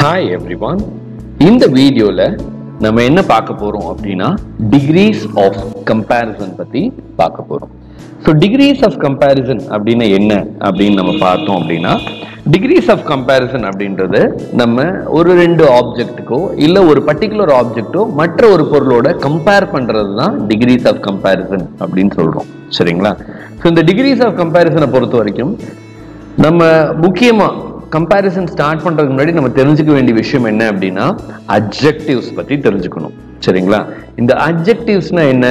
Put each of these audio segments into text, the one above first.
Hi everyone. இந்த வீடியோல நம்ம என்ன பார்க்க போறோம் அப்படின்னா degrees of comparison பத்தி பார்க்க போறோம். So degrees of comparison அப்படின்னா என்ன அப்படின்னு நம்ம பார்த்தோம் அப்படின்னா degrees of comparison அப்படின்றது நம்ம ஒரு ரெண்டு ஆப்ஜெக்ட்டுக்கோ இல்ல ஒரு பர்டிகுலர் ஆப்ஜெக்ட்டோ மற்ற ஒரு பொருளோட கம்பேர் பண்றது தான் degrees of comparison அப்படின்னு சொல்றோம். சரிங்களா? So இந்த degrees of comparison பொறுத்த வரைக்கும் நம்ம முக்கியமா கம்பேரிசன் ஸ்டார்ட் பண்றதுக்கு முன்னாடி நம்ம தெரிஞ்சுக்க வேண்டிய விஷயம் என்ன அப்படின்னா அட்ஜெக்டிவ்ஸ் பத்தி தெரிஞ்சுக்கணும். சரிங்களா? இந்த அட்ஜெக்டிவ்ஸ்னா என்ன?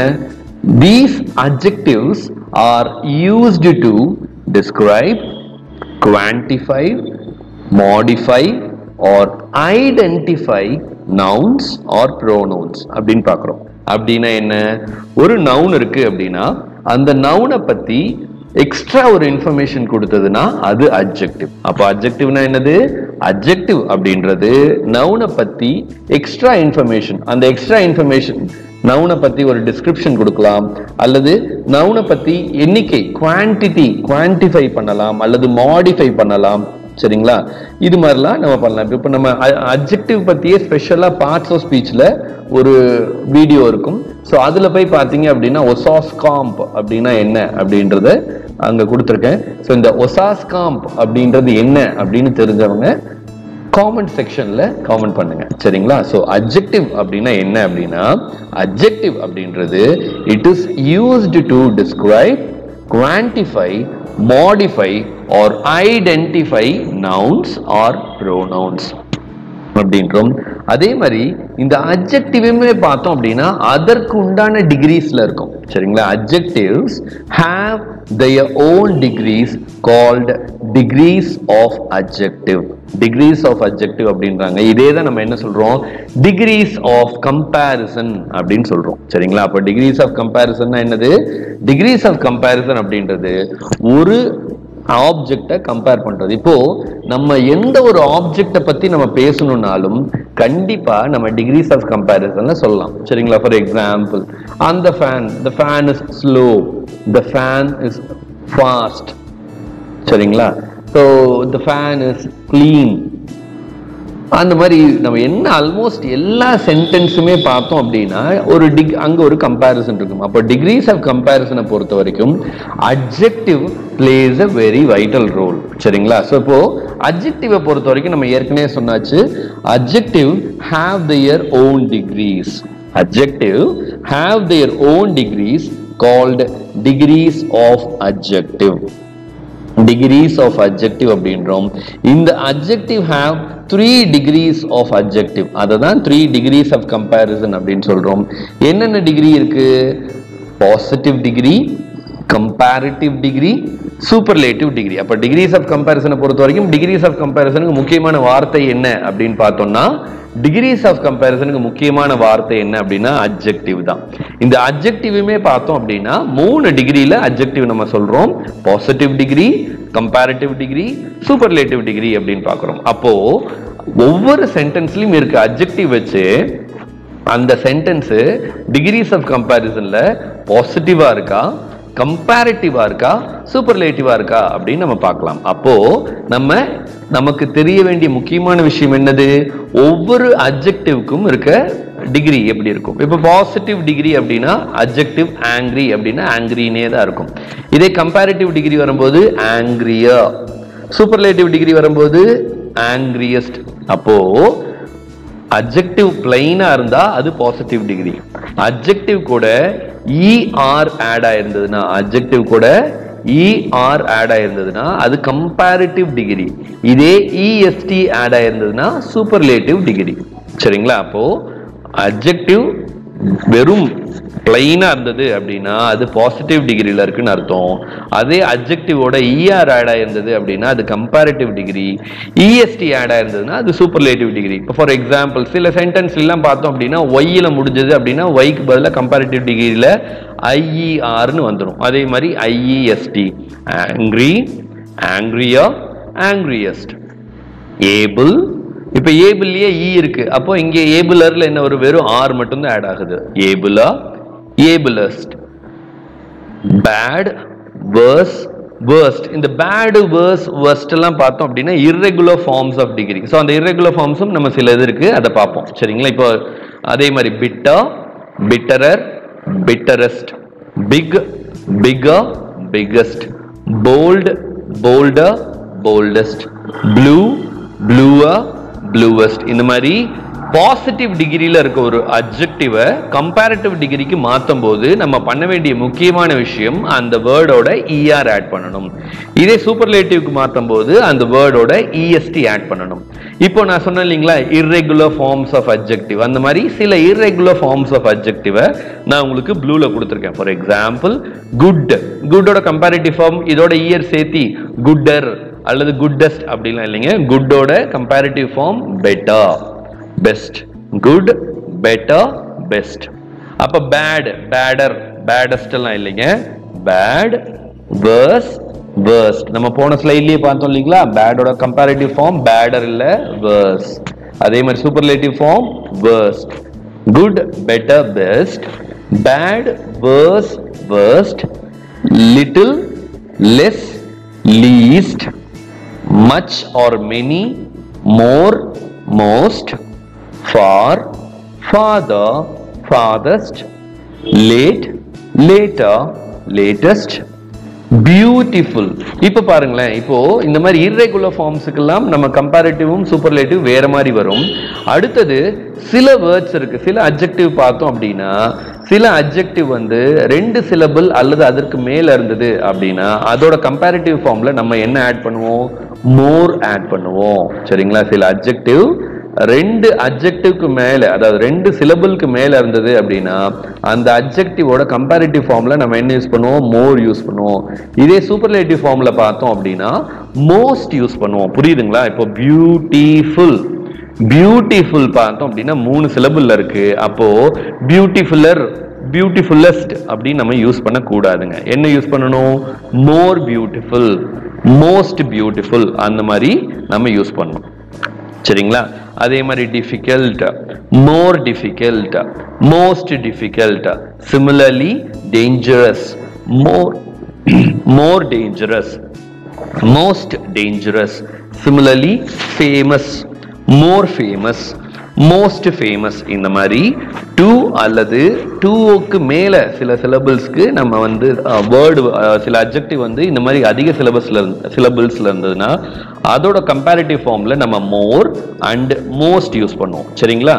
These adjectives are used to describe, quantify, modify or identify nouns or pronouns அப்படின்னு பார்க்கிறோம். அப்படின்னா என்ன? ஒரு நவுன் இருக்கு அப்படின்னா அந்த நவுனை பத்தி எக்ஸ்ட்ரா ஒரு இன்ஃபர்மேஷன் கொடுத்ததுன்னா அது அட்ஜெக்டிவ். அப்போ அட்ஜெக்டிவ்னா என்னது? அட்ஜெக்டிவ் அப்படின்றது நவுனை பத்தி எக்ஸ்ட்ரா இன்ஃபர்மேஷன், அந்த எக்ஸ்ட்ரா இன்ஃபர்மேஷன் நவுனை பத்தி ஒரு டிஸ்கிரிப்ஷன் கொடுக்கலாம், அல்லது நவுனை பத்தி எண்ணிக்கை குவான்டிஃபை பண்ணலாம், அல்லது மாடிஃபை பண்ணலாம். சரிங்களா? இது மாதிரிலாம் நம்ம பண்ணலாம். இப்போ நம்ம அட்ஜெக்டிவ் பத்தியே ஸ்பெஷலா பார்ட்ஸ் ஆஃப் ஸ்பீச்ல ஒரு வீடியோ இருக்கும். ஸோ அதுல போய் பார்த்தீங்க அப்படின்னா ஒசாஸ்காம்ப் அப்படின்னா என்ன அப்படின்றத அங்க கொடுத்துருக்கேன். ஸோ இந்த ஒசாஸ்காம்ப் அப்படின்றது என்ன அப்படின்னு தெரிஞ்சவங்க காமெண்ட் செக்ஷன்ல காமெண்ட் பண்ணுங்க. சரிங்களா? ஸோ அட்ஜெக்டிவ் அப்படின்னா என்ன அப்படின்னா அட்ஜெக்டிவ் அப்படின்றது it is used to describe, quantify, modify or identify nouns or pronouns அப்படின்றோம். அதே மாதிரி இந்த அட்ஜெக்டிவ்மே பார்த்தோம் அப்படின்னா அதற்கு உண்டான டிகிரீஸ்ல இருக்கும். சரிங்களா? Adjectives have their own degrees called degrees of adjective. degrees of adjective அப்படின்றாங்க. இதே தான் நம்ம என்ன சொல்றோம்? degrees of comparison அப்படின்னு சொல்றோம். சரிங்களா? அப்ப degrees of comparison என்னது? degrees of comparison அப்படின்றது ஒரு ஆப்ஜெக்டை கம்பேர் பண்றது. இப்போ நம்ம எந்த ஒரு ஆப்ஜெக்டை பத்தி நம்ம பேசணும்னாலும் கண்டிப்பா நம்ம டிகிரிஸ் ஆஃப் கம்பேரிசன்ல சொல்லலாம். சரிங்களா? ஃபார் எக்ஸாம்பிள், அந்த the fan is slow, the fan is fast. சரிங்களா? so the fan is clean. அந்த மாதிரி நம்ம என்ன ஆல்மோஸ்ட் எல்லா சென்டென்ஸுமே பார்த்தோம் அப்படின்னா ஒரு அங்க ஒரு கம்பேரிசன் இருக்கும். அப்போ டிகிரிஸ் ஆஃப் கம்பேரிசனை பொறுத்த வரைக்கும் adjective plays a very vital role. சரிங்களா? ஸோ இப்போ அட்ஜெக்டிவை பொறுத்த வரைக்கும் நம்ம ஏற்கனவே சொன்னாச்சு, adjective have their own degrees. adjective have their own degrees called degrees of adjective. degrees of adjective அப்படின்றோம். இந்த adjective have 3 degrees of adjective. அதுதான் 3 degrees of comparison அப்படின்னு சொல்றோம். என்னென்ன டிகிரி இருக்கு? Positive degree, comparative degree, superlative degree. அப்ப decrease of கம்பேரிசனை பொறுத்த வரைக்கும் டிகிரிஸ் ஆஃப் கம்பேரிசனுக்கு முக்கியமான வார்த்தை என்ன அப்படின்னு பார்த்தோம்னா டிகிரிஸ் ஆஃப் கம்பேரிசனுக்கு முக்கியமான வார்த்தை என்ன அப்படின்னா அட்ஜெக்டிவ் தான். இந்த அட்ஜெக்டிவுமே பார்த்தோம் அப்படின்னா 3 டிகிரியில அட்ஜெக்டிவ் நம்ம சொல்றோம். Positive degree, comparative degree, superlative degree அப்படின்னு பார்க்கிறோம். அப்போ ஒவ்வொரு சென்டென்ஸ்லயும் இருக்க அட்ஜெக்டிவ் வச்சு அந்த சென்டென்ஸ் டிகிரிஸ் ஆஃப் கம்பேரிசன்ல பாசிட்டிவா இருக்கா, கம்பேரிட்டிவா இருக்கா, சூப்பர்லேட்டிவா இருக்கா அப்படின்னு நம்ம பார்க்கலாம். அப்போ நமக்கு தெரிய வேண்டிய முக்கியமான விஷயம் என்னது? ஒவ்வொரு அட்ஜெக்டிவ்க்கும் இருக்க டிகிரி எப்படி இருக்கும். இப்போ பாசிட்டிவ் டிகிரி அப்படின்னா அட்ஜெக்டிவ் ஆங்கிரி அப்படின்னா ஆங்கிரினே தான் இருக்கும். இதே கம்பேரிட்டிவ் டிகிரி வரும்போது ஆங்கிரியா, சூப்பர்லேட்டிவ் டிகிரி வரும்போது ஆங்கிரியஸ்ட். அப்போ அட்ஜெக்டிவ் பிளைனா இருந்தா அது பாசிட்டிவ் டிகிரி. அட்ஜெக்டிவ் கூட ER ஆட் ஆயிருந்ததுன்னா ஆட் ஆயிருந்ததுன்னா அது கம்பேரிட்டிவ் டிகிரி. இதே EST ஆட் ஆயிருந்ததுன்னா சூப்பர்லேட்டிவ் டிகிரி. சரிங்களா? அப்போ அட்ஜெக்டிவ் வெறும் பிளைனா இருந்தது அப்படின்னா அது பாசிட்டிவ் டிகிரியில இருக்குன்னு அர்த்தம். அதே அட்ஜெக்டிவோட ER ஆட் ஆயிருந்தது அப்படின்னா அது கம்பேரிட்டிவ் டிகிரி. EST ஆட் ஆயிருந்ததுன்னா அது சூப்பர்லேட்டிவ் டிகிரி. ஃபார் எக்ஸாம்பிள், சில சென்டென்ஸ் எல்லாம் பார்த்தோம் அப்படின்னா ஒய்ல முடிஞ்சது அப்படின்னா ஒய்க்கு பதிலாக கம்பேரிட்டிவ் டிகிரியில IERன்னு வந்துடும். அதே மாதிரி IEST, ஆங்கிரி, ஆங்கிரியா, ஆங்கிரியஸ்ட். ஏபிள், இப்ப ஏபிள்லயே இ இருக்கு. அப்போ இங்க ஏபிளர்ல என்ன ஒரு வெறும் ஆர் மட்டும் தான் ஆட் ஆகுது. Abler, ablest. Bad, worse, worst. இந்த bad, worse, worst எல்லாம் பார்த்தோம் அப்படின்னா irregular forms of degree. So அந்த irregular forms நம்ம சில இது இருக்கு, அதை பார்ப்போம். சரிங்களா? இப்போ அதே மாதிரி bitter, bitterer, bitterest, big, bigger, biggest, bold, bolder, boldest, blue, bluer, bluest. இந்த மாதிரி பாசிட்டிவ் டிகிரியில் இருக்க ஒரு அட்ஜெக்டிவை கம்பேரிட்டிவ் டிகிரிக்கு மாற்றும் போது நம்ம பண்ண வேண்டிய முக்கியமான விஷயம் அந்த வேர்டோட இஆர் ஆட் பண்ணணும். இதே சூப்பர்லேட்டிவ்க்கு மாற்றும் போது அந்த வேர்டோட இஎஸ்டி ஆட் பண்ணணும். இப்போ நான் சொன்னேன் இல்லைங்களா, இர்ரெகுலர் ஃபார்ம்ஸ் ஆஃப் அட்ஜெக்டிவ், அந்த மாதிரி சில இர்ரெகுலர் ஃபார்ம்ஸ் ஆஃப் அட்ஜெக்டிவை நான் உங்களுக்கு ப்ளூவில் கொடுத்துருக்கேன். ஃபார் எக்ஸாம்பிள் குட், குட்டோட கம்பேரிட்டிவ் ஃபார்ம் இதோட இயர் சேர்த்தி குட்டர் அல்லது குட்டஸ்ட் அப்படிலாம் இல்லைங்க. குட்டோட comparative form better, best, good, better, best. அப்ப பேட், பேடர், பேடஸ்ட் எல்லாம் இல்லைங்க. Bad, worse, worst. நம்ம போன ஸ்லைட்லயே பார்த்தோம் இல்லைங்களா, பேடோட கம்பேரிட்டிவ் ஃபார்ம் பேடர் இல்ல வேர்ஸ். அதே மாதிரி superlative form worst. Good, better, best. Bad, worse, worst. Little, less, least. much or many, more, most. far, farther, farthest. late, later, latest. Beautiful. இப்போ பாருங்களேன், இப்போ இந்த மாதிரி இர்ரெகுலர் ஃபார்ம்ஸுக்கெல்லாம் நம்ம கம்பேரிட்டிவும் சூப்பர்லேட்டிவ் வேற மாதிரி வரும். அடுத்தது சில வேர்ட்ஸ் இருக்கு, சில அட்ஜெக்டிவ் பார்த்தோம் அப்படின்னா சில அட்ஜெக்டிவ் வந்து 2 சிலபிள் அல்லது அதற்கு மேல இருந்தது அப்படின்னா அதோட கம்பேரிட்டிவ் ஃபார்ம்ல நம்ம என்ன ஆட் பண்ணுவோம், மோர் ஆட் பண்ணுவோம். சரிங்களா? சில அட்ஜெக்டிவ் 2 அட்ஜெக்டிவ்க்கு மேல, அதாவது 2 சிலபிள்க்கு மேல இருந்தது அப்படின்னா அந்த அட்ஜெக்டிவோட கம்பேரிட்டிவ் ஃபார்ம்ல நம்ம என்ன யூஸ் பண்ணுவோம், மோர் யூஸ் பண்ணுவோம். இதே சூப்பர்லேட்டிவ் ஃபார்ம்ல பார்த்தோம் அப்படின்னா மோஸ்ட் யூஸ் பண்ணுவோம். புரியுதுங்களா? இப்போ பியூட்டிஃபுல், பியூட்டிஃபுல் பார்த்தோம் அப்படின்னா 3 சிலபிள்ல இருக்கு. அப்போ பியூட்டிஃபுல்லர், பியூட்டிஃபுல்லஸ்ட் அப்படின்னு நம்ம யூஸ் பண்ண கூடாதுங்க. என்ன யூஸ் பண்ணணும், மோர் பியூட்டிஃபுல், மோஸ்ட் பியூட்டிஃபுல், அந்த மாதிரி நம்ம யூஸ் பண்ணணும். சரிங்களா? அதே மாதிரி difficult, more difficult, most difficult. Similarly dangerous, more dangerous, most dangerous. Similarly famous, மோர் ஃபேமஸ், மோஸ்ட் ஃபேமஸ். இந்த மாதிரி 2 அல்லது 2க்கு மேல சில சிலபிள்ஸ்க்கு நம்ம வந்து வேர்டு, சில அட்ஜெக்டிவ் வந்து இந்த மாதிரி அதிக சிலபிள்ஸ்ல இருந்ததுன்னா அதோட கம்பேரிட்டிவ் ஃபார்ம்ல நம்ம மோர் அண்ட் மோஸ்ட் யூஸ் பண்ணுவோம். சரிங்களா?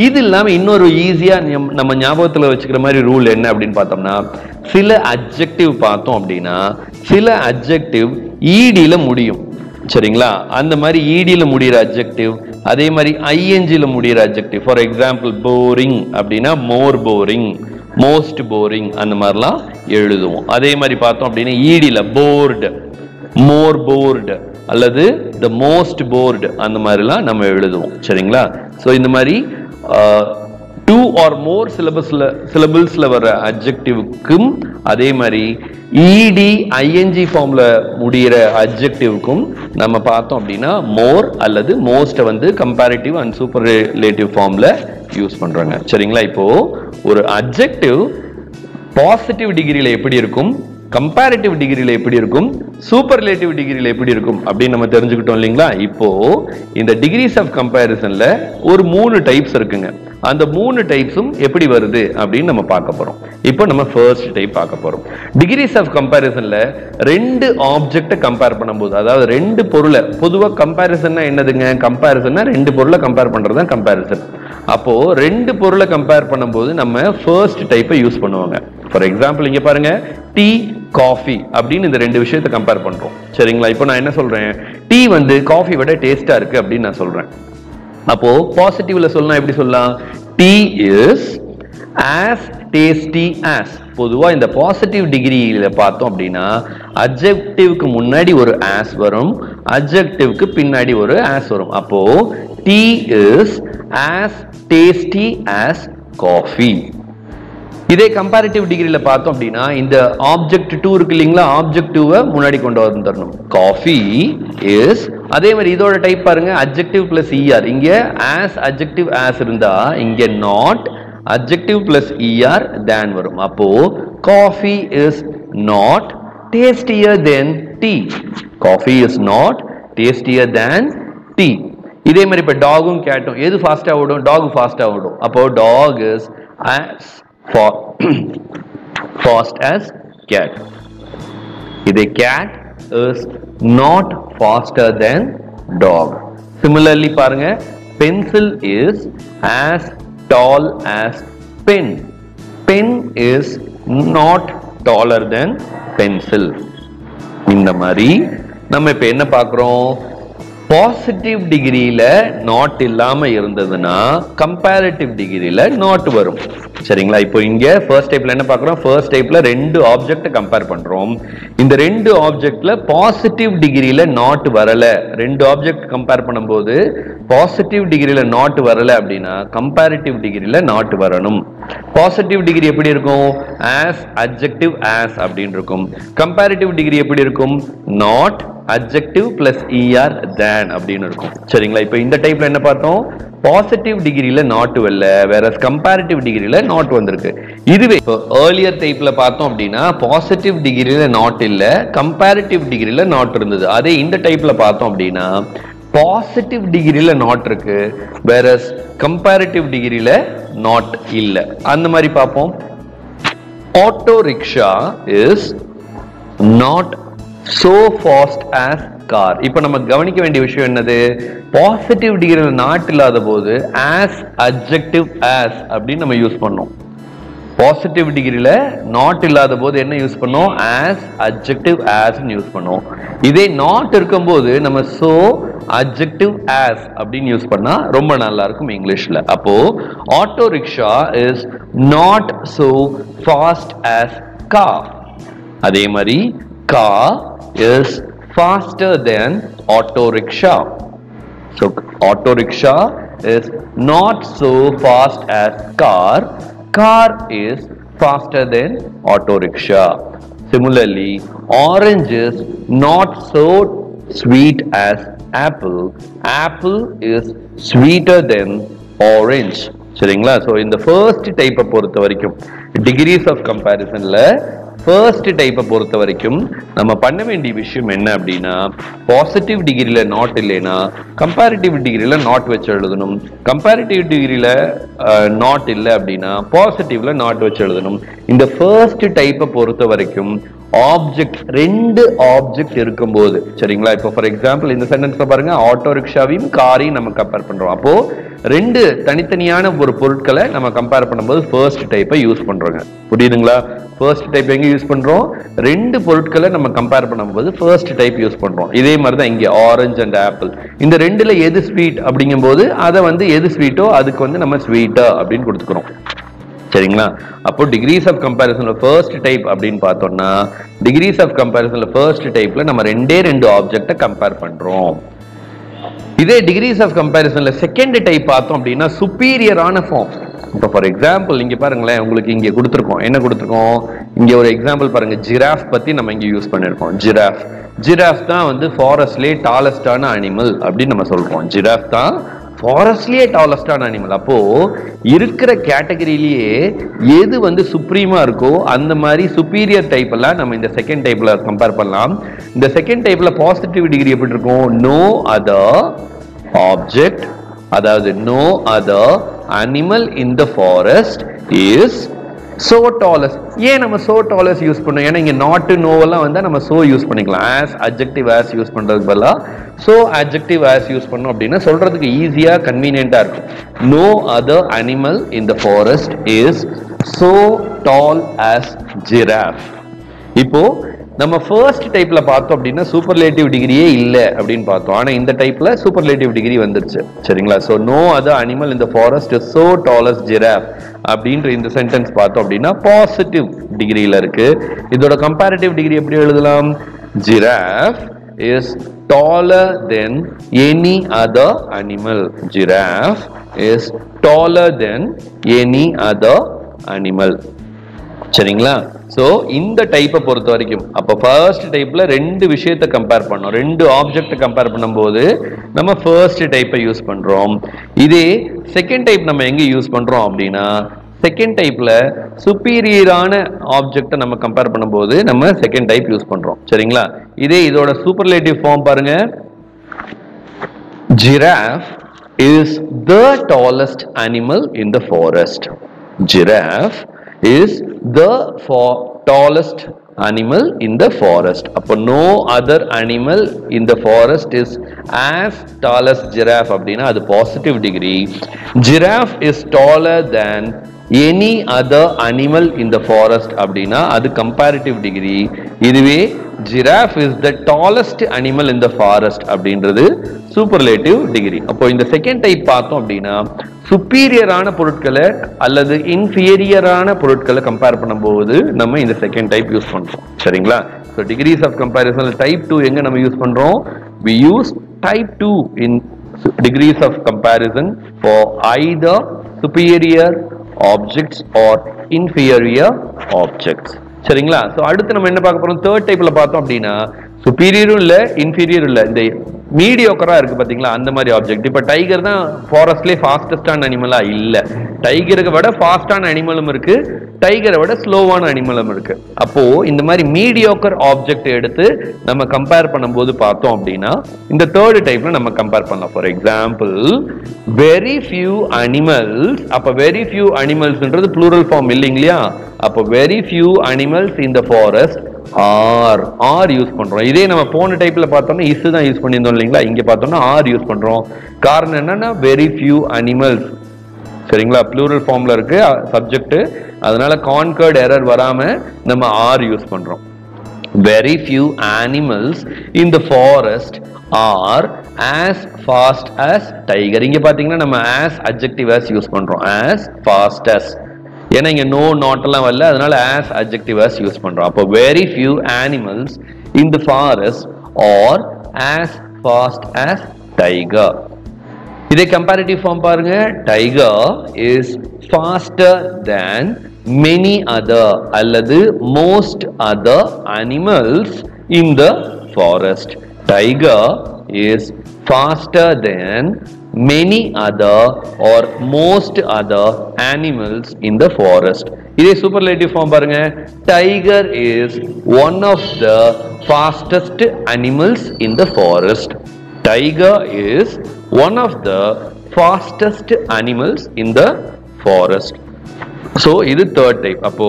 இது இல்லாம இன்னொரு ஈஸியா நம்ம ஞாபகத்துல வச்சுக்கிற மாதிரி ரூல் என்ன அப்படின்னு பார்த்தோம்னா, சில அட்ஜெக்டிவ் பார்த்தோம் அப்படின்னா சில அட்ஜெக்டிவ் ஈடியில முடியும். சரிங்களா? அந்த மாதிரி ஈடியில முடிகிற அட்ஜெக்டிவ், அதே மாதிரி ஐஎன்ஜில முடிகிற அட்ஜெக்டிவ். ஃபார் எக்ஸாம்பிள் போரிங் அப்படின்னா மோர் போரிங், மோஸ்ட் போரிங், அந்த மாதிரிலாம் எழுதுவோம். அதே மாதிரி பார்த்தோம் அப்படின்னா ஈடியில போர்டு, மோர் போர்டு அல்லது த மோஸ்ட் போர்டு, அந்த மாதிரிலாம் நம்ம எழுதுவோம். சரிங்களா? ஸோ இந்த மாதிரி 2 or more சிலபிள்ஸ்ல வர அட்ஜெக்டிவ்க்கும் அதே மாதிரி இடி ஐஎன்ஜி ஃபார்ம்ல முடிகிற அட்ஜெக்டிவ்க்கும் நம்ம பார்த்தோம் அப்படின்னா மோர் அல்லது மோஸ்ட் வந்து கம்பேரிட்டிவ் அண்ட் சூப்பர்லேட்டிவ் ஃபார்ம்ல யூஸ் பண்றாங்க. சரிங்களா? இப்போ ஒரு அட்ஜெக்டிவ் பாசிட்டிவ் டிகிரியில எப்படி இருக்கும், கம்பேரிட்டிவ் டிகிரியில எப்படி இருக்கும், சூப்பர்லேட்டிவ் டிகிரியில எப்படி இருக்கும் அப்படின்னு நம்ம தெரிஞ்சுக்கிட்டோம் இல்லைங்களா? இப்போ இந்த டிகிரிஸ் ஆஃப் கம்பேரிசன்ல ஒரு 3 டைப்ஸ் இருக்குங்க. அந்த 3 டைப்ஸும் எப்படி வருது அப்படின்னு நம்ம பார்க்க போறோம். இப்போ நம்ம ஃபர்ஸ்ட் டைப் பார்க்க போறோம். டிகிரிஸ் ஆஃப் கம்பேரிசன்ல 2 ஆப்ஜெக்ட்டை கம்பேர் பண்ணும்போது, அதாவது 2 பொருளை, பொதுவா கம்பேரிசன்னா என்னதுங்க, கம்பேரிசன்னா 2 பொருளை கம்பேர் பண்றது தான் கம்பேரிசன். அப்போ 2 பொருளை கம்பேர் பண்ணும்போது நம்ம ஃபர்ஸ்ட் டைப்பை யூஸ் பண்ணுவாங்க. ஃபார் எக்ஸாம்பிள் இங்க பாருங்க, டீ, காஃபி அப்படின்னு இந்த 2 விஷயத்தை கம்பேர் பண்றோம். சரிங்களா? இப்போ நான் என்ன சொல்றேன், டீ வந்து காஃபி விட டேஸ்டா இருக்கு அப்படின்னு நான் சொல்றேன். அப்போ பாசிட்டிவ்ல சொல்லலாம், எப்படி சொல்லலாம், tea is as tasty as. பொதுவா இந்த பாசிட்டிவ் டிகிரியில பார்த்தோம் அப்படின்னா அட்ஜெக்டிவ்க்கு முன்னாடி ஒரு as வரும், அட்ஜெக்டிவ்க்கு பின்னாடி ஒரு as வரும். அப்போ tea is as tasty as coffee. இதே கம்பேரிட்டிவ் டிகிரியில பார்த்தோம் அப்படின்னா இந்த ஆப்ஜெக்ட் 2 இருக்கு இல்லைங்களா, ஆப்ஜெக்ட் 2வை முன்னாடி கொண்டு வந்துடணும். காஃபி இஸ், அதே மாதிரி இதோட டைப் பாருங்க, அட்ஜெக்டிவ் பிளஸ் இஆர். இங்க ஆஸ் அட்ஜெக்டிவ் ஆஸ் இருந்தா இங்க நாட் அட்ஜெக்டிவ் பிளஸ் இஆர் தேன் வரும். அப்போ coffee is not tastier than tea. Coffee is not tastier than tea. இதே மாதிரி இப்ப டாகும் கேட்டும் எது ஃபாஸ்டா ஓடும்? டாக் ஃபாஸ்டா ஓடும். அப்போ dog is as fast as cat. இதே cat is not faster than dog. Similarly பாருங்க, pencil is as tall as pen. Pen is not taller than pencil. இந்த மாதிரி நம்ம இப்ப என்ன பார்க்கிறோம்? பாசிட்டிவ் டிகிரியில நாட் இல்லாம இருந்ததுன்னா கம்பேரிட்டிவ் டிகிரியில நாட் வரும். சரிங்களா? இப்போ இங்க ஃபர்ஸ்ட் டைப்ல என்ன பார்க்கிறோம்? ஃபர்ஸ்ட் டைப்ல ரெண்டு ஆப்ஜெக்ட் கம்பேர் பண்றோம். இந்த ரெண்டு ஆப்ஜெக்ட்ல பாசிட்டிவ் டிகிரியில நாட் வரல. ரெண்டு ஆப்ஜெக்ட் கம்பேர் பண்ணும்போது பாசிட்டிவ் டிகிரியில நாட் வரல அப்படின்னா கம்பேரிட்டிவ் டிகிரியில நாட் வரணும். பாசிட்டிவ் டிகிரி எப்படி இருக்கும்? as adjective as அப்படின்னு இருக்கும். கம்பேரிட்டிவ் டிகிரி எப்படி இருக்கும்? not adjective plus er than அப்படின்னு இருக்கும். சரிங்களா? இப்போ இந்த டைப்ல என்ன பார்த்தோம்? பாசிட்டிவ் டிகிரியில நாட் வரல, வேற கம்பேரிட்டிவ் டிகிரியில நாட் வந்திருக்கு. இதுவே இப்போ ஏர்லியர் டைப்ல பார்த்தோம் அப்படின்னா பாசிட்டிவ் டிகிரியில நாட் இல்ல, கம்பேரிட்டிவ் டிகிரியில நாட் இருந்தது. அதே இந்த டைப்ல பார்த்தோம் அப்படின்னா பாசிட்டிவ் டிகிரியில நாட் இருக்கு, வேற கம்பேரிட்டிவ் டிகிரியில நாட் இல்ல. அந்த மாதிரி பார்ப்போம். Auto rickshaw is not so fast as car. இப்போ நம்ம கவனிக்க வேண்டிய விஷயம் என்னது? பாசிட்டிவ் டிகிரியில நாட் இல்லாத போது as adjective as அப்படின்னு நம்ம யூஸ் பண்ணோம். பாசிட்டிவ் டிகிரியில நாட் இல்லாத போது என்ன யூஸ் பண்ணோம்? as adjective as யூஸ் பண்ணோம். இதே நாட் இருக்கும்போது நம்ம so adjective as அப்படின்னு யூஸ் பண்ணா ரொம்ப நல்லா இருக்கும் இங்கிலீஷ்ல. அப்போ auto rickshaw is not so fast as car. அதே மாதிரி car is faster than auto rickshaw. So auto rickshaw is not so fast as car. Car is faster than auto rickshaw. Similarly, orange is not so sweet as apple. Apple is sweeter than orange. சரிங்களா? So இந்த first type பொறுத்த வரைக்கும் degrees of comparisonல first டைப்பை பொறுத்த வரைக்கும் நம்ம பண்ண வேண்டிய விஷயம் என்ன அப்படின்னா, பாசிட்டிவ் டிகிரியில நாட் இல்லைன்னா கம்பேரிட்டிவ் டிகிரியில நாட் வச்சு எழுதணும். கம்பேரிட்டிவ் டிகிரியில நாட் இல்லை அப்படின்னா பாசிட்டிவ்ல நாட் வச்சு எழுதணும். இந்த ஃபர்ஸ்ட் டைப்பை பொறுத்த வரைக்கும் ஆப்ஜெக்ட் ரெண்டு ஆப்ஜெக்ட் இருக்கும்போது, சரிங்களா? இப்போ ஃபார் எக்ஸாம்பிள் இந்த சென்டென்ஸ்ல பாருங்க, ஆட்டோ ரிக்ஷாவையும் காரையும் நம்ம கம்பேர் பண்றோம். அப்போ ரெண்டு தனித்தனியான ஒரு பொருட்களை நம்ம கம்பேர் பண்ணும்போது ஃபர்ஸ்ட் டைப்பை யூஸ் பண்றோங்க. புரியுதுங்களா? ஃபர்ஸ்ட் டைப் எங்க யூஸ் பண்றோம்? ரெண்டு பொருட்களை நம்ம கம்பேர் பண்ணும்போது ஃபர்ஸ்ட் டைப் யூஸ் பண்றோம். இதே மாதிரி தான் இங்க ஆரஞ்சு அண்ட் ஆப்பிள். இந்த ரெண்டுல எது ஸ்வீட் அப்படிங்கும்போது அதை எது ஸ்வீட்டோ அதுக்கு நம்ம ஸ்வீட்டா அப்படின்னு கொடுத்துக்கிறோம். சரிங்களா? அப்போ டிகிரீஸ் ஆஃப் கம்பேரிசன்ல ஃபர்ஸ்ட் டைப் அப்படின்னு பார்த்தோம்னா, டிகிரீஸ் ஆஃப் கம்பேரிசன்ல ஃபர்ஸ்ட் டைப்ல நம்ம ரெண்டு ஆப்ஜெக்ட்டை கம்பேர் பண்றோம். இதே டிகிரீஸ் ஆஃப் கம்பேரிசன்ல செகண்ட் டைப் பார்த்தோம் அப்படின்னா சுப்பீரியரான ஃபார்ம். இப்போ ஃபார் எக்ஸாம்பிள் இங்க பாருங்களேன், உங்களுக்கு இங்க கொடுத்துருக்கோம். என்ன கொடுத்துருக்கோம்? இங்க ஒரு எக்ஸாம்பிள் பாருங்க, ஜிராஃப் பத்தி நம்ம இங்க யூஸ் பண்ணிருக்கோம். ஜிராஃப் தான் ஃபாரஸ்ட்லயே டாலஸ்டான அனிமல் அப்படின்னு நம்ம சொல்றோம். ஜிராஃப் தான் ஃபாரஸ்ட்லயே டாலஸ்டான அனிமல். அப்போ இருக்கிற கேட்டகரியிலேயே எது சுப்ரீமா இருக்கோ அந்த மாதிரி சுப்பீரியர் டைப் எல்லாம் நம்ம இந்த செகண்ட் டைப்ல கம்பேர் பண்ணலாம். இந்த செகண்ட் டைப்ல பாசிட்டிவ் டிகிரி எப்படி இருக்கும்? நோ அதர் ஆப்ஜெக்ட், அதாவது no other animal in the forest is so tallest. ஏன் நம்ம so tallest யூஸ் பண்ணோம்? ஏன்னா இங்க not no எல்லாம் நம்ம so யூஸ் பண்ணிக்கலாம். as adjective as யூஸ் பண்றதுக்கு பதிலா so adjective as யூஸ் பண்ணோம் அப்படின்னா சொல்றதுக்கு ஈஸியா கன்வீனியன்ட்டா இருக்கும். no other animal in the forest is so tall as giraffe. இப்போ நம்ம ஃபர்ஸ்ட் டைப்ல பார்த்தோம் அப்படின்னா சூப்பர்லேட்டிவ் டிகிரியே இல்லை அப்படின்னு பார்த்தோம். ஆனா இந்த டைப்ல சூப்பர்லேட்டிவ் டிகிரி வந்துருச்சு. சரிங்களா? So no other animal in the forest is so tall as giraffe அப்படின்ற இந்த சென்டென்ஸ் பார்த்தோம் அப்படின்னா பாசிட்டிவ் டிகிரியில இருக்கு. இதோட கம்பேரிட்டிவ் டிகிரி எப்படி எழுதலாம்? Giraffe is taller than any other animal. Giraffe is taller than any other animal. சரிங்களா? சோ இந்த டைப்பை பொறுத்த வரைக்கும் அப்ப ஃபர்ஸ்ட் டைப்ல ரெண்டு விஷயத்தை கம்பேர் பண்ணோம். ரெண்டு ஆப்ஜெக்ட் கம்பேர் பண்ணும்போது நம்ம ஃபர்ஸ்ட் டைப்பை யூஸ் பண்றோம். இதே செகண்ட் டைப் நம்ம எங்க யூஸ் பண்றோம் அப்படின்னா செகண்ட் டைப்ல சுப்பீரியரான ஆப்ஜெக்ட்டை நம்ம கம்பேர் பண்ணும்போது நம்ம செகண்ட் டைப் யூஸ் பண்றோம். சரிங்களா? இதே இதோட சூப்பர்லேட்டிவ் ஃபார்ம் பாருங்க. Giraffe is the tallest animal in the forest. Giraffe is the tallest animal in the forest. அப்போ no other animal in the forest is as tall as giraffe அப்படின்னா அது positive degree. Giraffe is taller than any other animal in the forest அப்படின்னா அது comparative degree. இதுவே giraffe is the tallest animal in the forest அப்படின்றது superlative degree. அப்போ இந்த second type பார்த்தோம் அப்படின்னா சுப்பீரியரான பொருட்களை அல்லது இன்ஃபீரியரான பொருட்களை கம்பேர் பண்ணும்போது நம்ம இந்த செகண்ட் டைப் யூஸ் பண்றோம். சரிங்களா? So degrees of comparison type 2 எங்க நம்ம யூஸ் பண்றோம்? we use type 2 in degrees of comparison for either superior objects or inferior objects. சரிங்களா? சோ அடுத்து நம்ம என்ன பார்க்க போறோம்? தேர்ட் டைப்ல பார்த்தோம் அப்படின்னா சுப்பீரியரும் இல்ல இன்ஃபீரியரும் இல்ல, இந்த மீடியோக்கரா இருக்கு பாத்தீங்களா, அந்த மாதிரி ஆப்ஜெக்ட். இப்ப டைகர் தான் ஃபாரஸ்ட்லயே ஃபாஸ்டஸ்டான அனிமலா இல்ல, டைகரை விட ஃபாஸ்டான அனிமலும் இருக்கு, டைகரை விட ஸ்லோவான அனிமலும் இருக்கு. அப்போ இந்த மாதிரி மீடியோக்கர் ஆப்ஜெக்ட் எடுத்து நம்ம கம்பேர் பண்ணும்போது பார்த்தோம் அப்படின்னா இந்த தேர்ட் டைப்ல நம்ம கம்பேர் பண்ணலாம். For example very few animals. அப்ப வெரி ஃபியூ அனிமல்ஸ்ன்றது ப்ளூரல் ஃபார்ம் இல்லைங்களா? அப்போ very few animals in the forest are use பண்றோம். இதே நம்ம போன டைப்ல பார்த்தோம்னா இஸ் தான் யூஸ் பண்ணியிருந்தோம் இல்லைங்களா? இங்க பார்த்தோம்னா ஆர் யூஸ் பண்றோம். காரணம் என்னன்னா வெரி ஃபியூ அனிமல்ஸ். சரிங்களா? ப்ளூரல் ஃபார்ம்ல இருக்கு சப்ஜெக்ட், அதனால கான்கர்ட் எரர் வராம நம்ம ஆர் யூஸ் பண்றோம். Very few animals in the forest are as fast as tiger. இங்க பாத்தீங்கன்னா நம்ம as adjective as யூஸ் பண்றோம். as fast as, ஏன்னா இங்க நோ நாட் எல்லாம் வரல, அதனால as adjective as யூஸ் பண்றோம். அப்போ very few animals in the forest are as fast as tiger. இதே கம்பேரிட்டிவ் ஃபார்ம் பாருங்க. tiger is faster than many other அல்லது most other animals in the forest. tiger is faster than many other or most other animals in the forest. இதே superlative form பாருங்க. tiger is one of the fastest animals in the forest. tiger is one of the fastest animals in the forest. so இது third type. அப்போ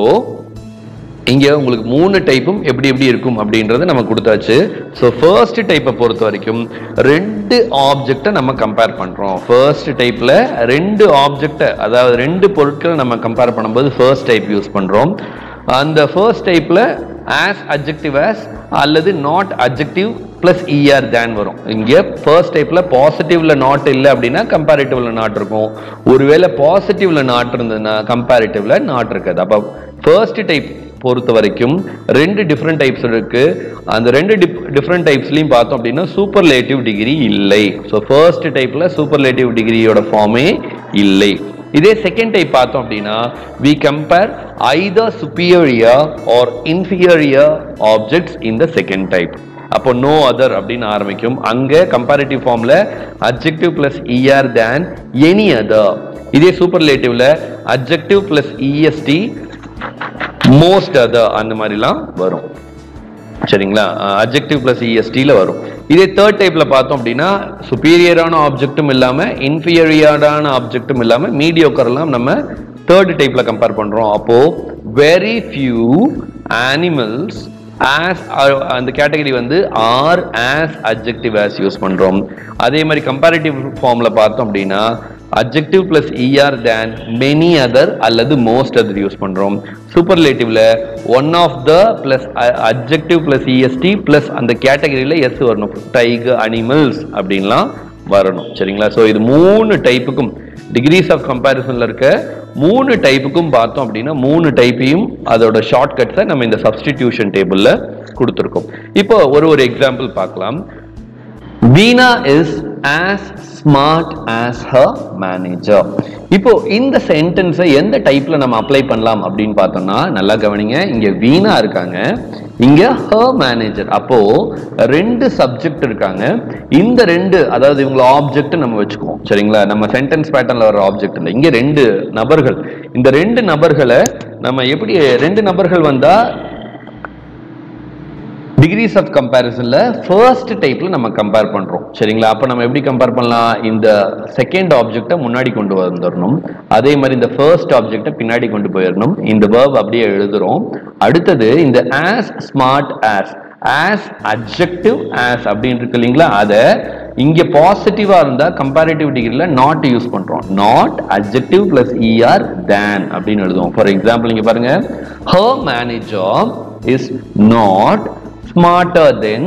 இங்க உங்களுக்கு மூணு டைப்பும் எப்படி எப்படி இருக்கும் அப்படின்றத நம்ம கொடுத்தாச்சு. ஸோ ஃபர்ஸ்ட் டைப்பை பொறுத்த வரைக்கும் ரெண்டு ஆப்ஜெக்டை நம்ம கம்பேர் பண்றோம். ஃபர்ஸ்ட் டைப்ல ரெண்டு ஆப்ஜெக்டை, அதாவது ரெண்டு பொருட்களை நம்ம கம்பேர் பண்ணும்போது ஃபர்ஸ்ட் டைப் யூஸ் பண்றோம். அந்த ஃபர்ஸ்ட் டைப்ல as adjective as அல்லது not adjective plus er than வரும். இங்க ஃபர்ஸ்ட் டைப்ல பாசிட்டிவ்ல நாட் இல்லை அப்படின்னா கம்பேரிட்டிவ்ல நாட் இருக்கும். ஒருவேளை பாசிட்டிவ்ல நாட் இருந்ததுன்னா கம்பேரிட்டிவ்ல நாட் இருக்காது. அப்ப ஃபர்ஸ்ட் டைப் பொறுத்த வரைக்கும் ரெண்டு டிஃப்ரெண்ட் டைப்ஸ் இருக்கு. அந்த ரெண்டு டிஃப்ரெண்ட் டைப்ஸ்லயும் பார்த்தோம் அப்படின்னா சூப்பர்லேட்டிவ் டிகிரி இல்லை. ஸோ ஃபர்ஸ்ட் டைப்ல சூப்பர்லேட்டிவ் டிகிரியோட ஃபார்மே இல்லை. இதே செகண்ட் டைப் பார்த்தோம் அப்படின்னா we compare either superior or inferior objects in the second type. அப்போ no other அப்படின்னு ஆரம்பிக்கும். அங்க கம்பேரிட்டிவ் ஃபார்ம்ல adjective plus er than any other. இதே சூப்பர்லேட்டிவ்ல adjective plus est most other அந்த மாதிரிலாம் வரும். சரிங்களா? adjective plus est ல வரும். இதே தேர்ட் டைப்ல பார்த்தோம் அப்படின்னா சுப்பீரியரான ஆப்ஜெக்டும் இல்லாம இன்ஃபீரியரான ஆப்ஜெக்டும் இல்லாம மீடியோக்கர்லாம் நம்ம தேர்ட் டைப்ல கம்பேர் பண்றோம். அப்போ வெரி ஃபியூ அனிமல்ஸ் as அந்த கேட்டகரி வந்து are as adjective as use பண்றோம். அதே மாதிரி கம்பேரிட்டிவ் ஃபார்ம்ல பார்த்தோம் அப்படின்னா adjective plus er than many other அல்லது most other யூஸ் பண்றோம். சூப்பர்லேட்டிவ்ல one of the plus adjective plus est plus அந்த கேட்டகரியில s வரணும். டைகர் அனிமல்ஸ் அப்படின்லாம் வரணும். சரிங்களா? ஸோ இது மூணு டைப்புக்கும் டிகிரிஸ் ஆஃப் கம்பேரிசன்ல இருக்க மூணு டைப்புக்கும் பார்த்தோம் அப்படின்னா மூணு டைப்பையும் அதோட ஷார்ட்கட்ஸை நம்ம இந்த சப்ஸ்டிடியூஷன் டேபிள்ல கொடுத்துருக்கோம். இப்போ ஒரு எக்ஸாம்பிள் பார்க்கலாம். Veena is as smart as her manager. இப்போ இந்த சென்டென்ஸை எந்த டைப்ல நம்ம அப்ளை பண்ணலாம் அப்படின்னு பார்த்தோம்னா, நல்லா கவனிங்க, இங்க வீணா இருக்காங்க, இங்க her manager. அப்போ ரெண்டு சப்ஜெக்ட் இருக்காங்க. இந்த ரெண்டு, அதாவது இவங்க ஆப்ஜெக்ட் நம்ம வச்சுக்குவோம், சரிங்களா? நம்ம சென்டென்ஸ் பேட்டர்ன்ல வர ஆப்ஜெக்ட் இல்லை, இங்க ரெண்டு நபர்கள். இந்த ரெண்டு நபர்களை நம்ம எப்படி, ரெண்டு நபர்கள் வந்தா டிகிரிஸ் ஆஃப் கம்பேரிசன்ல ஃபர்ஸ்ட் டைப்ல நம்ம கம்பேர் பண்றோம், சரிங்களா? அப்ப நம்ம எப்படி கம்பேர் பண்ணலாம்? இந்த செகண்ட் ஆப்ஜெக்டை முன்னாடி கொண்டு வந்துடணும், அதே மாதிரி இந்த ஃபர்ஸ்ட் ஆப்ஜெக்டை பின்னாடி கொண்டு போயிடணும், இந்த verb அப்படியே எழுதுறோம். அடுத்தது இந்த as smart as adjective as அப்படின்னு இருக்கு இல்லைங்களா, அதை இங்க பாசிட்டிவா இருந்தா கம்பேரிட்டிவ் டிகிரில நாட் யூஸ் பண்றோம், not adjective plus er than அப்படின்னு எழுதுவோம். ஃபார் எக்ஸாம்பிள் இங்க பாருங்க, her manager is not smarter than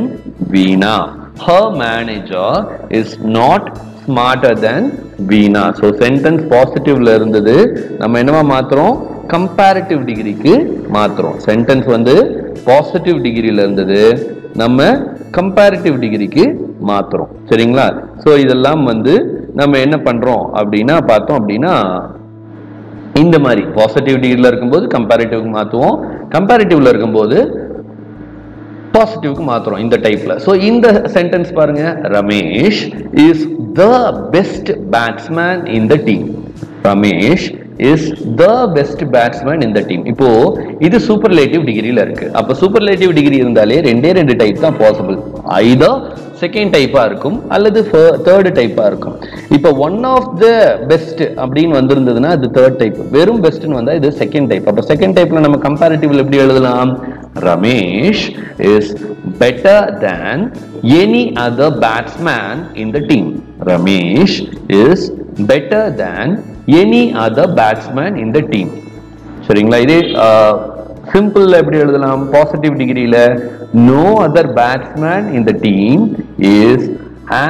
Veena. Her manager is not smarter than Veena. So sentence positive-ல இருந்தது நம்ம என்னவா மாத்துறோம்? comparative டிகிரிக்கு மாத்துறோம். sentence வந்து பாசிட்டிவ் டிகிரில இருந்தது நம்ம comparative டிகிரிக்கு மாத்துறோம், சரிங்களா? சோ இதெல்லாம் வந்து நம்ம என்ன பண்றோம் அப்படின்னா பார்த்தோம் அப்படின்னா, இந்த மாதிரி பாசிட்டிவ் டிகிரில இருக்கும்போது கம்பேரிட்டிவ்க்கு மாத்துவோம், கம்பேரிட்டிவ்ல இருக்கும்போது பாசிட்டிவ்க்கு மாத்துறோம் இந்த டைப்ல. சோ இந்த சென்டென்ஸ் பாருங்க, Ramesh is the best batsman in the team. Ramesh is the best batsman in the team. இப்போ இது சூப்பர்லேட்டிவ் டிகிரில இருக்கு. அப்ப சூப்பர்லேட்டிவ் டிகிரி இருந்தாலே ரெண்டு டைப் தான் பாசிபிள். either செகண்ட் டைப்பா இருக்கும் அல்லது தேர்ட் டைப்பா இருக்கும். இப்போ ஒன் ஆஃப் த பெஸ்ட் அப்படின்னு வந்திருந்ததுன்னா அது தேர்ட் டைப், வெறும் பெஸ்ட்னு வந்தா இது செகண்ட் டைப். அப்ப செகண்ட் டைப்ல நம்ம கம்பேரிட்டிவ்ல எப்படி எழுதலாம்? Ramesh is better than any other batsman in the team. Ramesh is better than any other batsman in the team. சரிங்களா? இதே சிம்பிள் எப்படி எழுதலாம்? பாசிட்டிவ் டிகிரியில no other batsman in the team is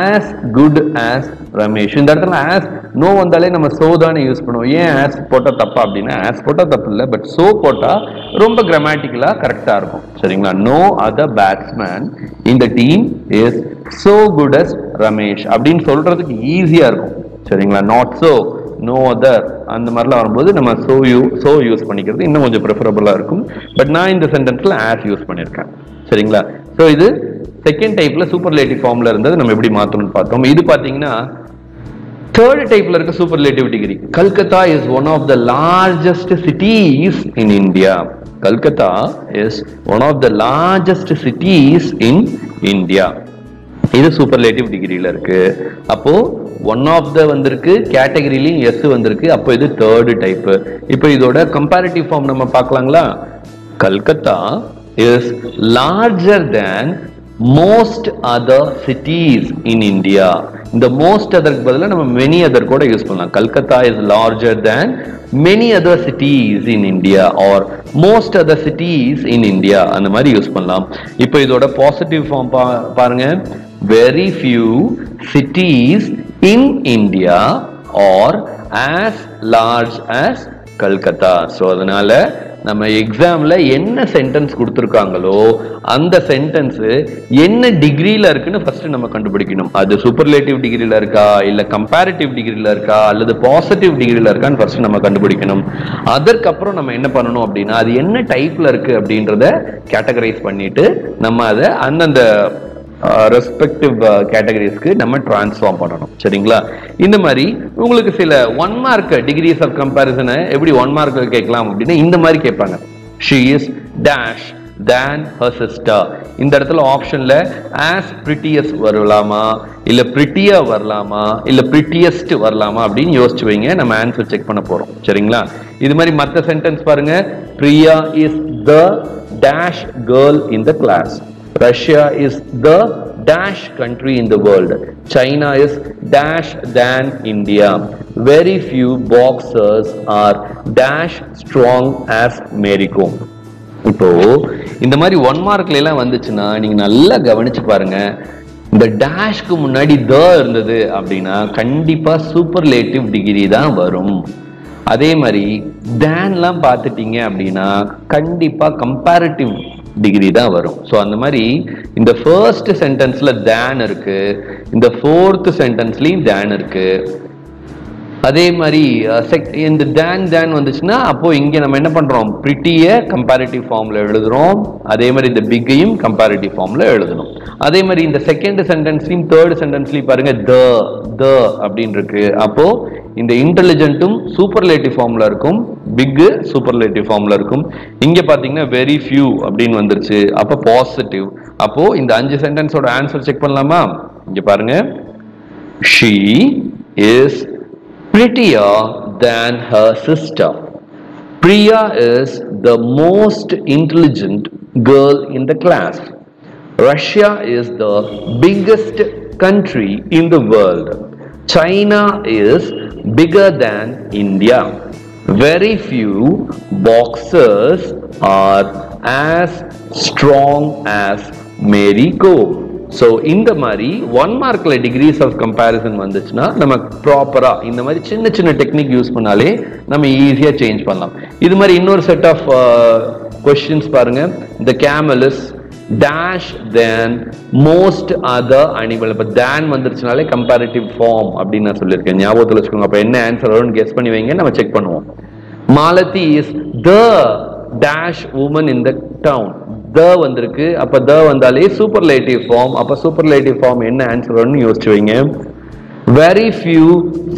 as good as Ramesh. இந்த இடத்துல as no வந்தாலே நம்ம so தானே யூஸ் பண்ணுவோம். ஏன் as போட்டா தப்பா அப்படின்னா, as போட்டா தப்பு இல்லை, பட் so போட்டா ரொம்ப கிராமட்டிக்கலா கரெக்டா இருக்கும், சரிங்களா? no other batsman in the team is so good as Ramesh அப்படின்னு சொல்றதுக்கு ஈஸியா இருக்கும், சரிங்களா? not so, no other அந்த மாதிரிலாம் வரும்போது நம்ம so யூஸ் பண்ணிக்கிறது இன்னும் கொஞ்சம் ப்ரிஃபரபிளா இருக்கும். பட் நான் இந்த சென்டென்ஸ்ல as யூஸ் பண்ணியிருக்கேன், சரிங்களா? ஸோ இது செகண்ட் டைப்ல சூப்பர்லேட்டிவ் ஃபார்ம்ல இருந்தது நம்ம எப்படி மாத்தணும்னு பார்த்தோம். இது பாத்தீங்கன்னா தேர்ட் டைப்ல இருக்க superlative degree. Calcutta is one of the largest cities in India. Calcutta is one of the largest cities in India. இது சூப்பர்லேட்டிவ் டிகிரியில இருக்கு. அப்போ ஒன் ஆஃப் த வந்திருக்கு, கேட்டகரியிலையும் எஸ் வந்திருக்கு, அப்போ இது தேர்ட் டைப். இப்போ இதோட கம்பேரிட்டிவ் ஃபார்ம் நம்ம பார்க்கலாங்களா? Calcutta is larger than most other cities in India. இந்த most other பதிலா நம்ம many other கூட யூஸ் பண்ணலாம். Kolkata is larger than many other cities in India or most other cities in India அந்த மாதிரி யூஸ் பண்ணலாம். இப்போ இதோட பாசிட்டிவ் ஃபார்ம் பாருங்க, very few cities in India are as large as Kolkata. So அதனால நம்ம எக்ஸாம்ல என்ன சென்டென்ஸ் கொடுத்துருக்காங்களோ அந்த சென்டென்ஸ் என்ன டிகிரியில இருக்குன்னு ஃபர்ஸ்ட் நம்ம கண்டுபிடிக்கணும். அது சூப்பர்லேட்டிவ் டிகிரியில இருக்கா, இல்ல கம்பேரிட்டிவ் டிகிரியில இருக்கா, அல்லது பாசிட்டிவ் டிகிரியில இருக்கான்னு ஃபர்ஸ்ட் நம்ம கண்டுபிடிக்கணும். அதற்கப்புறம் நம்ம என்ன பண்ணணும் அப்படின்னா, அது என்ன டைப்ல இருக்கு அப்படின்றத கேட்டகரைஸ் பண்ணிட்டு நம்ம அதை அந்தந்த ரெஸ்பெக்டிவ் கேட்டகரிஸ்க்கு நம்ம டிரான்ஸ்ஃபார்ம் பண்ணணும், சரிங்களா? இந்த மாதிரி உங்களுக்கு சில 1 மார்க் டிகிரிஸ் ஆஃப் கம்பேரிசனை எப்படி 1 மார்க் கேட்கலாம் அப்படின்னா இந்த மாதிரி கேட்பாங்க. she is dash than her sister. இந்த இடத்துல ஆப்ஷன்ல as prettiest வரலாமா, இல்ல prettier வரலாமா, இல்ல prettiest வரலாமா அப்படின்னு யோசிச்சு வைங்க. நம்ம ஆன்சர் செக் பண்ண போறோம், சரிங்களா? இது மாதிரி மற்ற சென்டென்ஸ் பாருங்க, Priya is the dash girl in the class. Russia is the dash country in the world. China is dash than India. Very few boxers are dash strong as Mary Kom. இப்போ இந்த மாதிரி 1 மார்க்ல எல்லாம் வந்துச்சுன்னா நீங்க நல்லா கவனிச்சு பாருங்க. இந்த டேஷ்க்கு முன்னாடி த இருந்தது அப்படின்னா கண்டிப்பா சூப்பர்லேட்டிவ் டிகிரி தான் வரும். அதே மாதிரி தேன்லாம் பார்த்துட்டீங்க அப்படின்னா கண்டிப்பா கம்பேரிட்டிவ் டிகிரி தான் வரும். ஸோ அந்த மாதிரி இந்த ஃபர்ஸ்ட் சென்டென்ஸ்ல தேன் இருக்கு, இந்த ஃபோர்த் சென்டென்ஸ்லயும் தேன் இருக்கு. அதே மாதிரி இந்த தேன் வந்துச்சுன்னா அப்போ இங்க நம்ம என்ன பண்றோம், பிரிட்டிய கம்பேரிட்டிவ் ஃபார்ம்ல எழுதுறோம். அதே மாதிரி இந்த பிக்கையும் கம்பேரிட்டிவ் ஃபார்ம்ல எழுதணும். அதே மாதிரி இந்த செகண்ட் சென்டென்ஸ்லயும் தேர்ட் சென்டென்ஸ்லயும் பாருங்க த அப்படின்னு இருக்கு. அப்போ இந்த இன்டெலிஜென்ட்டும் சூப்பர்லேட்டிவ் ஃபார்ம்ல இருக்கும், பிக் சூப்பர்லேட்டிவ் ஃபார்ம்ல இருக்கும். இங்க பாத்தீங்கன்னா வெரி ஃபியூ அப்படின்னு வந்துருச்சு, அப்போ பாசிட்டிவ். அப்போ இந்த 5 சென்டென்ஸோட ஆன்சர் செக் பண்ணலாமா? இங்க பாருங்க, she is prettier than her sister. Priya is the most intelligent girl in the class. Russia is the biggest country in the world. China is bigger than India. Very few boxers are as strong as Mary Kom. So இந்த மாதிரி 1 மார்க்ல decrease of comparison வந்துச்சுன்னா நம்ம ப்ராப்பரா இந்த மாதிரி சின்ன சின்ன technique use பண்ணாலே நம்ம ஈஸியா சேஞ்ச் பண்ணலாம். இது மாதிரி இன்னொரு செட் ஆஃப் கொஸ்டின்ஸ் பாருங்க. the camel is dash than most other animal. இப்போ தேன் வந்துருச்சுனாலே கம்பேரிட்டிவ் ஃபார்ம் அப்படின்னு நான் சொல்லியிருக்கேன், ஞாபகத்தில் வச்சுக்கோங்க. அப்போ என்ன ஆன்சர் வரும்னு கெஸ் பண்ணி வைங்க, நம்ம செக் பண்ணுவோம். Malathi is the dash woman in the town. த வந்திருக்கு, அப்ப த வந்தாலே சூப்பர்லேட்டிவ் ஃபார்ம். அப்ப சூப்பர்லேட்டிவ் ஃபார்ம் என்ன ஆன்சர் வரும்னு யோசிச்சு வைங்க. very few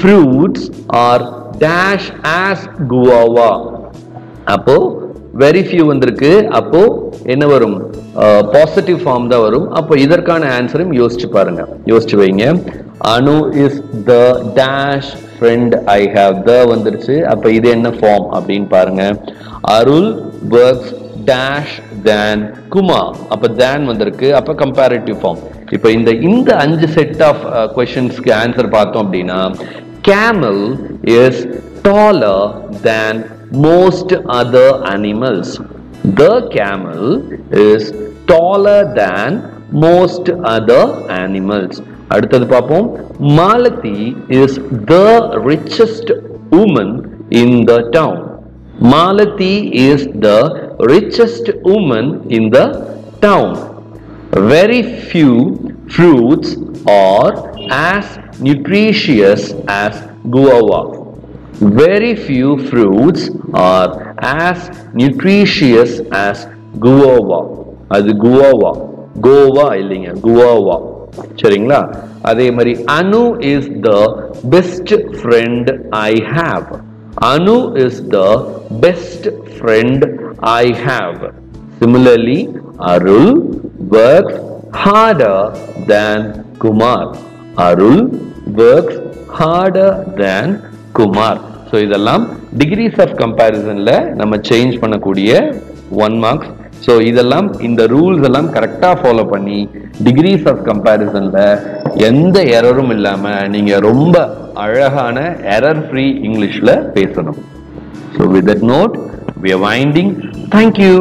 fruits are dash as guava. அப்போ very few வந்திருக்கு, அப்போ என்ன வரும், பாசிட்டிவ் ஃபார்ம் தான் வரும். அப்போ இதற்கான ஆன்சரும் யோசிச்சு பாருங்க, யோசிச்சு வைங்க. Anu is the dash friend I have. The வந்துருச்சு, அப்ப இது என்ன ஃபார்ம் அப்படின்னு பாருங்க. அருள் works dash than Kumar. அப்ப than வந்திருக்கு, அப்ப கம்பேரிட்டிவ் ஃபார்ம். இப்போ இந்த 5 செட் ஆஃப் क्वेश्चंसக்கு ஆன்சர் பார்த்தோம் அப்படின்னா, camel is taller than most other animals. The camel is taller than most other animals. அடுத்தது பார்ப்போம். Malati is the richest woman in the town. Malati is the richest woman in the town. Very few fruits are as nutritious as guava. Very few fruits are as nutritious as guava. அது guava, Goa இல்லைங்க, guava. சரிங்களா? அதே மாதிரி அனு is the best friend I have. Anu is the best friend I have. Similarly, Arul works harder than Kumar. Arul works harder than Kumar. So இதெல்லாம் degrees of comparisonல நம்ம change பண்ணக்கூடிய 1 marks. So இதெல்லாம் இந்த rules எல்லாம் கரெக்டாக follow பண்ணி decrease of கம்பேரிசன்ல எந்த எரரும் இல்லாமல் நீங்கள் ரொம்ப அழகான எரர் ஃப்ரீ இங்கிலீஷில் பேசணும். So with that note we are winding. Thank you.